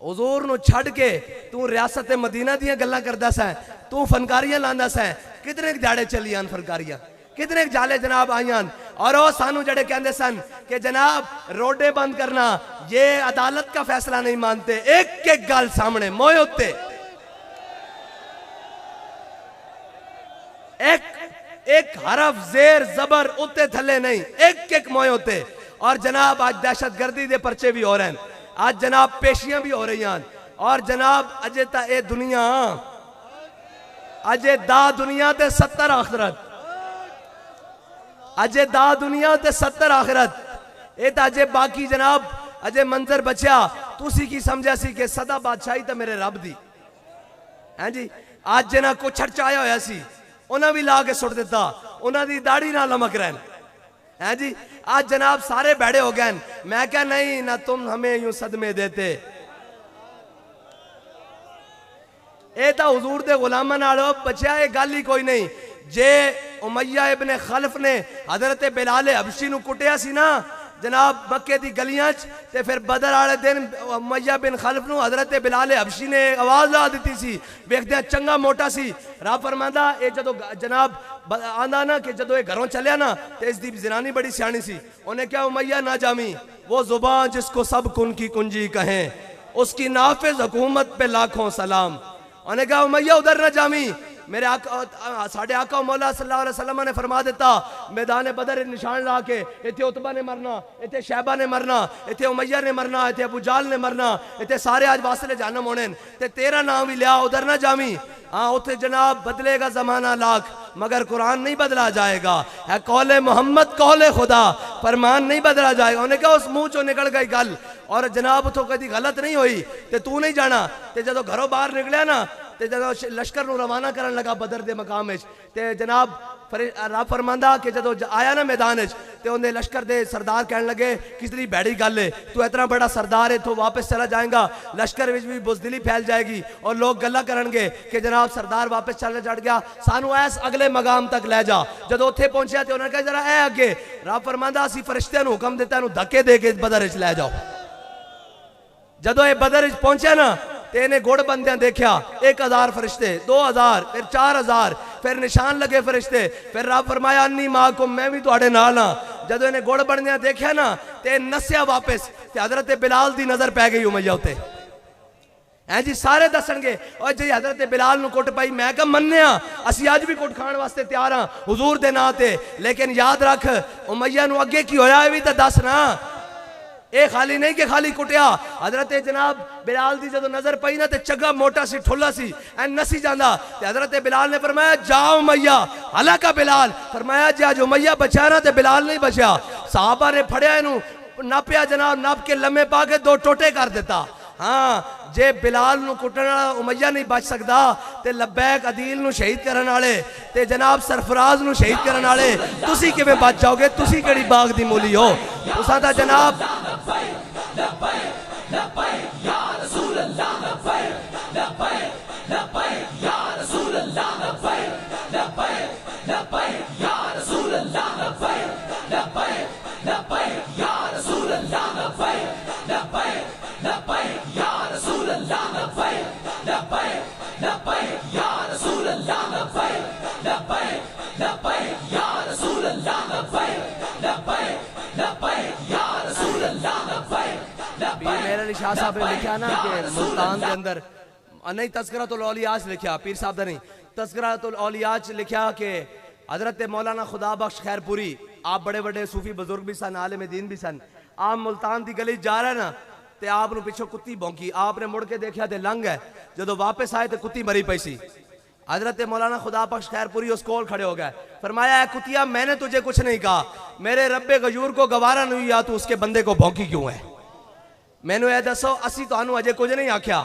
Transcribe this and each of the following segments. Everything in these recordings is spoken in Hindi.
हुजूर नूं छड़ के तू रियासत मदीना दियां गल्लां करदा सैं, तू फनकारियां लांदा सैं। कितने जाड़े चली आन फनकारियां, कितने जाले जनाब आईयान। और वो सानू जड़े कहते सन कि जनाब रोडे बंद करना, ये अदालत का फैसला नहीं मानते। एक एक गल सामने मोए उत्ते, एक एक हरफ जेर जबर उत्ते थले नहीं, एक एक मोए उत्ते। और जनाब आज दहशतगर्दी दे परचे भी हो रहे हैं, आज जनाब पेशियां भी हो रही हैं। और जनाब अजे ता ए दुनिया, अजे दा दुनिया ते 70 आखिरत, अजे दा दुनिया ते 70 आखिरत। ये तो अजे बाकी जनाब अजे मंजर बचा। तुसी की समझा सी कि सदा बादशाही तो मेरे रब दी है जी। आज जिन्हें कुछ चाया होया सी उन्हें भी ला के सुट दिता, उन्होंने दाढ़ी ना लमक रहे हैं जी। आज जनाब सारे बैठे हो गए। मैं क्या नहीं ना तुम हमें यूं सदमे देते। ये तो हुजूर दे गुलामां नाल बचा, ये गल ही कोई नहीं। जे उमैया इब्ने खल्फ ने हजरत बिलाल हबशी नूं कुटिया सी ना जनाब मक्के दी गलियां च, ते फिर बदर वाले दिन उमैया बिन खल्फ नूं हजरत बिलाल हबशी ने आवाज ला दी सी। वेखदे चंगा मोटा सी। रब फरमांदा ये जदों जनाब आंदा ना कि जदों ये घरों चलिया ना तो इसकी जनानी बड़ी सियाणी सी। उन्हें क्या उमैया ना जामी, वो जुबान जिसको सब कुन की कुंजी कहें, उसकी नाफिज हुकूमत पे लाखों सलाम। उन्हें कहा उमैया उधर ना जामी, मेरे आका साढ़े आका मौला सल्लल्लाहु अलैहि वसल्लम ने फरमा दिता मैदान बदर निशान ला के इतने उतबा ने मरना, इतने शैबा ने मरना, इतने उमैया ने मरना, इतने अबू जाल ने मरना, इतने सारे आज वासले जानम होने ते तेरा नाम भी लिया, उधर ना जामी। हाँ उथे जनाब बदलेगा जमाना लाख मगर कुरान नहीं बदला जाएगा। है कौले मोहम्मद कौले खुदा, फरमान नहीं बदला जाएगा। उन्हें कहा उस मुंह चो निकल गई गल और जनाब उतो कभी गलत नहीं हुई ते तू नहीं जाना। ते जदों घरों बाहर निकलिया ना ते जदों लश्कर नूं रवाना करन लगा बदर दे मकाम विच ते जनाब रब फरमांदा कि जदों आया ना मैदान विच ते उन्हें लश्कर दे सरदार कहन लगे कितनी बैड़ी गल है, तू इतना बड़ा सरदार है, तू वापस चला जाएगा, लश्कर विच भी बुजदिली फैल जाएगी और लोग गल्लां करनगे कि जनाब सरदार वापस चल चढ़ गया, सानू ऐस अगले मकाम तक ले जा। जदों उत्थे पहुंचा तो उन्होंने कहा जरा ए अगे, रब फरमांदा असीं फरिश्तियां नूं हुक्म दिता इहनूं धक्के दे के बदर विच ले जाओ। जदों ये बदर विच पहुंचा ना ते इन्हें गुड़ बंदियां देखा 1000 फरिश्ते, 2000, फिर 4000, फिर निशान लगे फरिश्ते। फिर रब फरमाया अन्नी माकुम, मैं भी तुहाडे नाल हां। जदों इन्हें गुड़ बंदियां देखा ना ते नस्या वापस ते हजरत बिलाल दी नजर पै गई उमैया उत्ते। है जी सारे दसणगे और जी हजरत बिलाल नूं कुट पाई। मैं कहा मन्निया असीं अज भी कुट खाण वास्ते तैयार हां हुजूर दे नां ते, लेकिन याद रख उमैया नूं अगे की होया ये भी तो दस ना। ये खाली नहीं कि खाली कुटिया, हजरत जनाब बिलाल दी जदों नजर पई ना ते चंगा मोटा सी ठुला सी ऐ नसी जांदा ते हजरत बिलाल ने फरमाया जाओ उमैया हलाका बिलाल। फरमाया जे अज उमैया बचा ना ते बिलाल नहीं बचा। साहबा ने फड़िया इनू नापिया जनाब, नाप के लम्हे पा के 2 टोटे कर दिता। हाँ जे बिलाल नूं कुटण वाला उमैया नहीं बच सकता ते लब्बैक अदील नूं शहीद करन वाले ते जनाब सरफराज नूं शहीद करन वाले तुसी किवें बच जाओगे? तुसी किहड़ी बाग दी मूली हो? तुसां दा जनाब शाह साहब ने लिखा ना कि मुल्तान के अंदर नहीं तज़किरातुल औलिया लिखा, पीर साहब ने तज़किरातुल औलिया लिखा कि हजरत मौलाना खुदा बख्श खैरपुरी आप बड़े बड़े सूफी बुजुर्ग भी सन, आलिम दीन भी सन। आप मुल्तान की गली जा रहे ना ते आप पिछों कुत्ती भौंकी, आपने मुड़ के देखा तो लंघ है, जो वापस आए तो कुत्ती मरी पई सी। हजरत मौलाना खुदा बख्श खैरपुरी उस कोल खड़े हो गए, फरमाया कुतिया मैंने तुझे कुछ नहीं कहा, मेरे रब्बे गयूर को गवारा नहीं हुआ तू उसके बंदे को भौंकी क्यों है? मैनू यह दसो असी तुहानू अजे कुछ नहीं आख्या,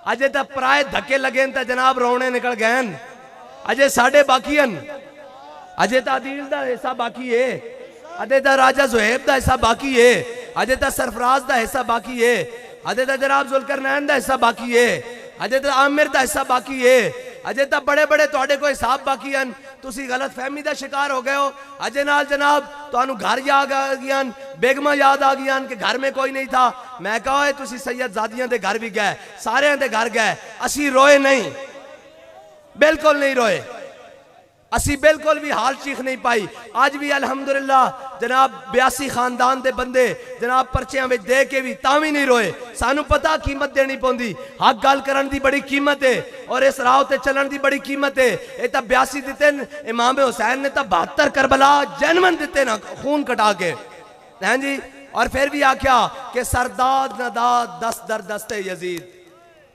अजे तो पराए धक्के लगे तो जनाब रोने निकल गए, अजे साडे बाकी हन, अजे तो अदील दा हिस्सा बाकी है, अजे तो राजा जुहैब दा हिस्सा बाकी है, अजे तो सरफराज दा हिस्सा बाकी है, अजे तो जनाब जुल्करनैन दा हिस्सा बाकी है, अजे तो आमिर दा हिस्सा बाकी है। अजे तो बड़े बड़े तुहाडे कोई हिसाब बाकी हैं, तुसी गलत फहमी का शिकार हो गए हो। अजे नाल जनाब तुहानू घर याद आ गया, बेगमा याद आ गया कि घर में कोई नहीं था। मैं कहा तुसी सैयदजादियां दे घर भी गए, सारे दे घर गए, असी रोए नहीं, बिल्कुल नहीं रोए, असी बिल्कुल भी हाल चीख नहीं पाई। आज भी अल्हम्दुलिल्लाह जनाब 82 खानदान दे बंदे जनाब पर्चियां में दे के भी तां भी नहीं रोए। सानू पता कीमत देनी पौंदी, हक गल करन दी बड़ी कीमत है और इस राह ते चलन दी बड़ी कीमत है। ये तो 82 दिते इमाम हुसैन ने तो 72 करबला जनमन दिते ना खून कटा के, हैं जी। और फिर भी आख्या कि सरदाद नदाद दस दर दस्ते यजीद,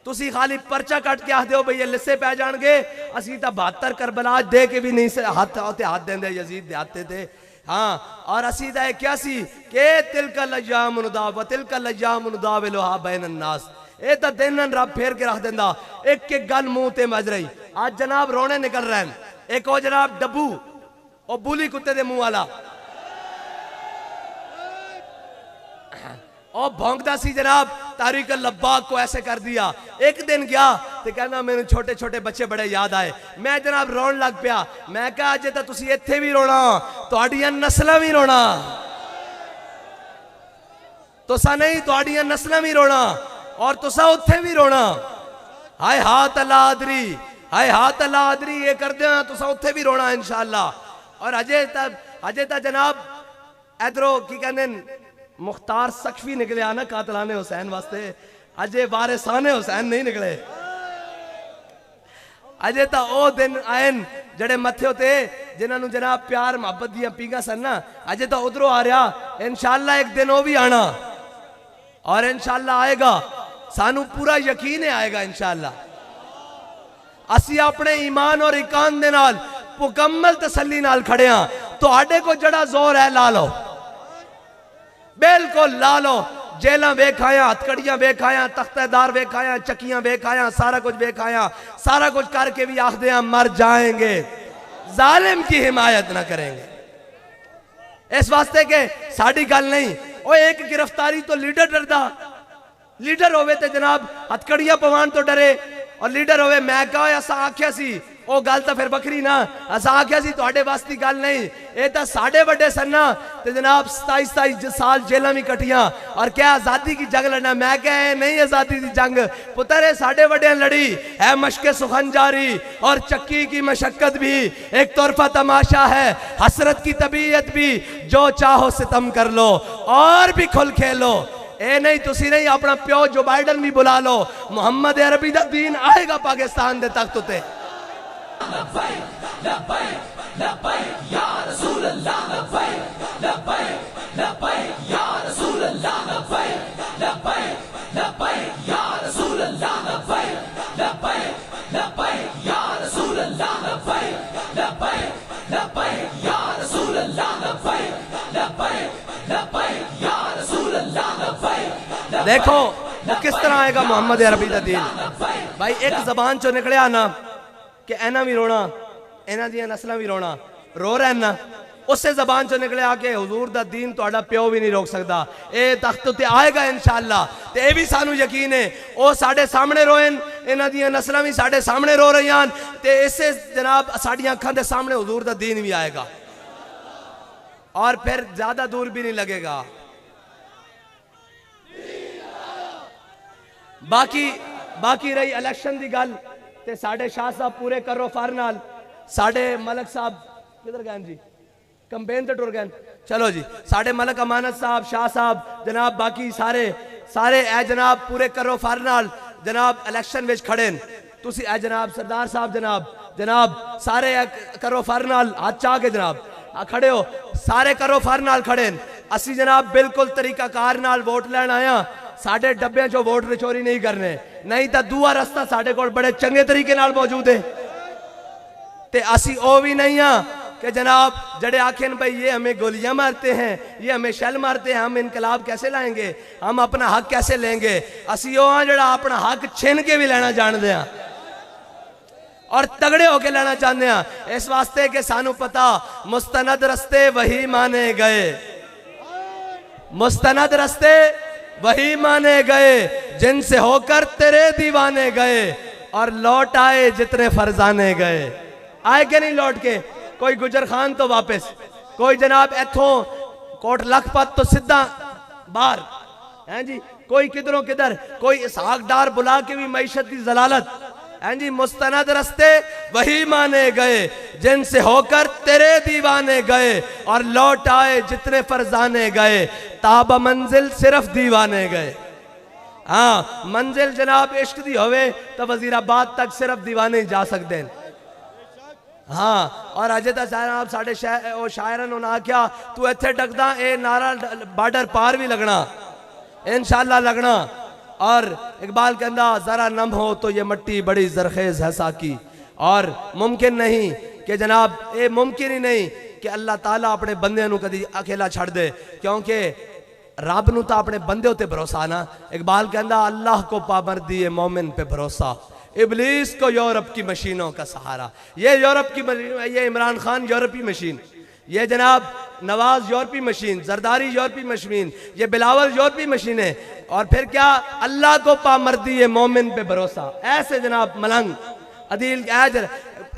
तुसी खाली पर्चा कट के आखदे हो भई लिस्से पै जाणगे, असी तो 72 करबला दे के भी नहीं हाथ हाथ देंदे यजीद दे हाथे थे। हाँ, और असी तो क्या सी के तिलकल अय्याम नुदाव तिलकल अय्याम नुदाविलुहा बैनन नास, ये तो दिन रब फेर के रख देंदा, एक एक गल मुंह ते मज रही। आज जनाब रोने निकल रहे हैं। एक और जनाब डब्बू और बुली कुत्ते दे मुंह वाला और भौंकदा सी जनाब, तारीक लब्बाक को ऐसे कर दिया। एक दिन गया तो कहना मेरे छोटे छोटे बच्चे बड़े याद आए। मैं जनाब रोन लग पिया। मैं कहा अजे तो तुसी इत्थे भी रोना, तुहाडियां नस्लां भी रोना, तुसा नहीं तुहाडियां नस्लां भी रोना और तुसा उत्थे भी रोना। हाय हाथ अल्लाह आदरी, हाय हाथ अल्लाह आदरी, ये कर दे तुसा उत्थे भी रोना इंशाअल्लाह। और अजे तक जनाब इधरों की कहते मुख्तार सकफी निकले आना कातलाने हुसैन वास्ते, अजे वारिसाने हुसैन नहीं निकले। अजे तो ओ दिन आए जड़े मथे होते जिन्होंने जनाब प्यार मोहब्बत दियां पींगा सन ना, अजे तो उधरों आ रहा। इंशाअल्लाह एक दिन वो भी आना और इंशाअल्लाह आएगा, सानू पूरा यकीन है आएगा इंशाअल्लाह। असी अपने ईमान और इकान दे नाल मुकम्मल तसल्ली नाल खड़े हां। तुहाडे को जड़ा जोर है ला लो, बिल्कुल ला लो। जेलां वेखाया, हथकड़ियां वेखाया, तख्तेदार वेखाया, चक्कियां वेखाया, सारा कुछ वेखाया, सारा कुछ करके भी आखदे हैं मर जाएंगे, जालिम की हिमायत ना करेंगे। इस वास्ते के साड़ी गल नहीं। ओ एक गिरफ्तारी तो लीडर डरदा, लीडर होवे ते जनाब हथकड़ियां पवान तो डरे, और लीडर होवे। मैं कहा असा आख्या सी ओ गल तो फिर बखरी ना, असा आख्या सी तुहाडे वास्ते गल नहीं, ये तो साढ़े बड़े सन ना ते जनाब 27 साल जेलों भी कटियां और क्या आजादी की जंग लड़ना। मैं क्या नहीं आजादी की जंग पुत्र है साढ़े बड़े लड़ी है, मशके सुखन जारी और चक्की की मशक्कत भी एक तोरफा तमाशा है, हसरत की तबीयत भी, जो चाहो सितम कर लो और भी खुल खेलो। ए नहीं तुसी नहीं, अपना प्यो जो बाइडन भी बुला लो, मोहम्मद अरबी दा दीन आएगा पाकिस्तान दे तख्त उते। देखो वो किस तरह आएगा मोहम्मद अरबी दा दीन। भाई एक जबान चो निकलिया ना कि एना भी रोना, इन्हां दियां नस्लां भी रोना, रो रहे ना, उससे जबान चो निकलिया कि हुजूर दा दीन तुहाडा प्यो भी नहीं रोक सकता, ये तख्त ते आएगा इंशाअल्लाह। ते ये भी सानू यकीन है, वो साडे सामने रोएन, इन्हां दियां नस्लां भी साडे सामने रो रही हैं, ते इससे जनाब साडियां अखां दे सामने हुजूर दा दीन भी आएगा और फिर ज्यादा दूर भी नहीं लगेगा। बाकी रही इलेक्शन की गल, ते साडे शाह साहब पूरे करो फार नाल, साडे मलक साहब किधर गए जी, कंपेन ते टुर गए। चलो जी, साडे मलक अमानत साहब, शाह साहब जनाब, बाकी सारे ए जनाब पूरे करो फार नाल जनाब इलेक्शन विच खड़े। तुसी ए जनाब सरदार साहब जनाब सारे करो फार नाल हाथ चाह के जनाब खड़े हो, सारे करो फार नाल खड़े। असी जनाब बिल्कुल तरीकाकार नाल वोट लैन आया, साडे डब्बे चो वोट चोरी नहीं करने, नहीं तो दूआ रस्ता साडे कोल बड़े चंगे तरीके नाल मौजूद है। ते असी ओ भी नहीं हाँ कि जनाब जड़े आखें भाई ये हमें गोलियां मारते हैं, ये हमें शैल मारते हैं, हम इनकलाब कैसे लाएंगे, हम अपना हक कैसे लेंगे। असी ओ हाँ जड़ा अपना हक छिन के भी लेना जानते हैं और तगड़े होके लेना चाहते हैं। इस वास्ते के सानू पता मुस्तनद रस्ते वही माने गए, मुस्तनद रस्ते वही माने गए, जिनसे होकर तेरे दीवाने गए। और लौट आए जितने फरजाने गए। आए के नहीं लौट के? कोई गुजर खान तो वापस, कोई जनाब इथों कोट लखपत तो सीधा बाहर हैं जी, कोई किधरों किधर, कोई इसहाक डार बुला के भी मईशत की जलालत हैं जी। मुस्तनद रस्ते वही माने गए जिनसे होकर तेरे दीवाने गए, और लौट आए जितने फरजाने गए, ताबा मंजिल सिर्फ दीवाने गए। हाँ, मंजिल जनाब इश्क दी होवे तो वजीराबाद तक सिर्फ दीवाने जा सकते हैं। हाँ, और अजे तक जनाब साढ़े शायरन उन्हें आख्या तू इत्थे टकदा ए नारा बार्डर पार भी लगना, इंशाल्लाह लगना। और इकबाल कहता जरा नम हो तो ये मट्टी बड़ी जरखेज है साकी, और मुमकिन नहीं कि जनाब ये मुमकिन ही नहीं कि अल्लाह ताला अपने बंदे नू कदी अकेला छड़ दे, क्योंकि रब नू तो अपने बंदे उत्ते भरोसा ना। इकबाल कहता अल्लाह को पाबंदी है मोमिन पे भरोसा, इबलीस को यूरोप की मशीनों का सहारा। ये यूरोप की मशीन, ये इमरान खान यूरोपी मशीन, ये जनाब नवाज यूरोपी मशीन, जरदारी यूरोपी मशीन, ये बिलावल यूरोपी मशीन है। और फिर क्या, अल्लाह को पामर्दी है मोमिन पे भरोसा। ऐसे जनाब मलंग अदील एजर,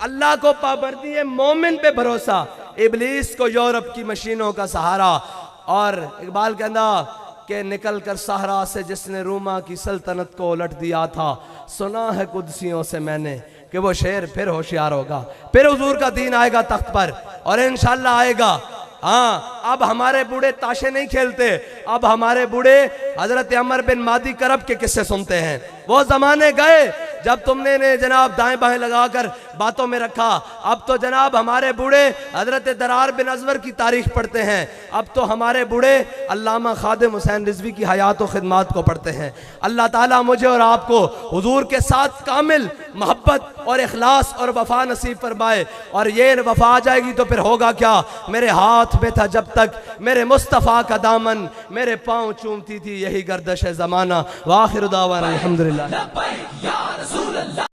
अल्लाह को पाबंदी है मोमिन पे भरोसा, इबलीस को यूरोप की मशीनों का सहारा। और इकबाल कहता कि निकल कर सहरा से जिसने रूमा की सल्तनत को उलट दिया था, सुना है कुदसियों से मैंने कि वो शेर फिर होशियार होगा, फिर हुजूर का दीन आएगा तख्त पर, और इंशाल्लाह आएगा। हाँ, अब हमारे बूढ़े ताशे नहीं खेलते, अब हमारे बूढ़े हजरत अमर बिन मादी करब के किस्से सुनते हैं। वो जमाने गए जब तुमने ने जनाब दाएं बाएं लगाकर बातों में रखा। अब तो जनाब हमारे बूढ़े हजरत दरार बिन अजवर की तारीख पढ़ते हैं। अब तो हमारे बूढ़े अल्लामा खादिम हुसैन रिजवी की हयात व खिदमात को पढ़ते हैं। अल्लाह ताला मुझे और आपको हुजूर के साथ कामिल मोहब्बत और इखलास और वफा नसीब फरमाए। और ये वफा आ जाएगी तो फिर होगा क्या, मेरे हाथ में था जब तक मेरे मुस्तफ़ा का दामन, मेरे पाँव चूमती थी यही गर्दश ज़माना। वाखिर दावाना अल्हम्दुलिल्लाह।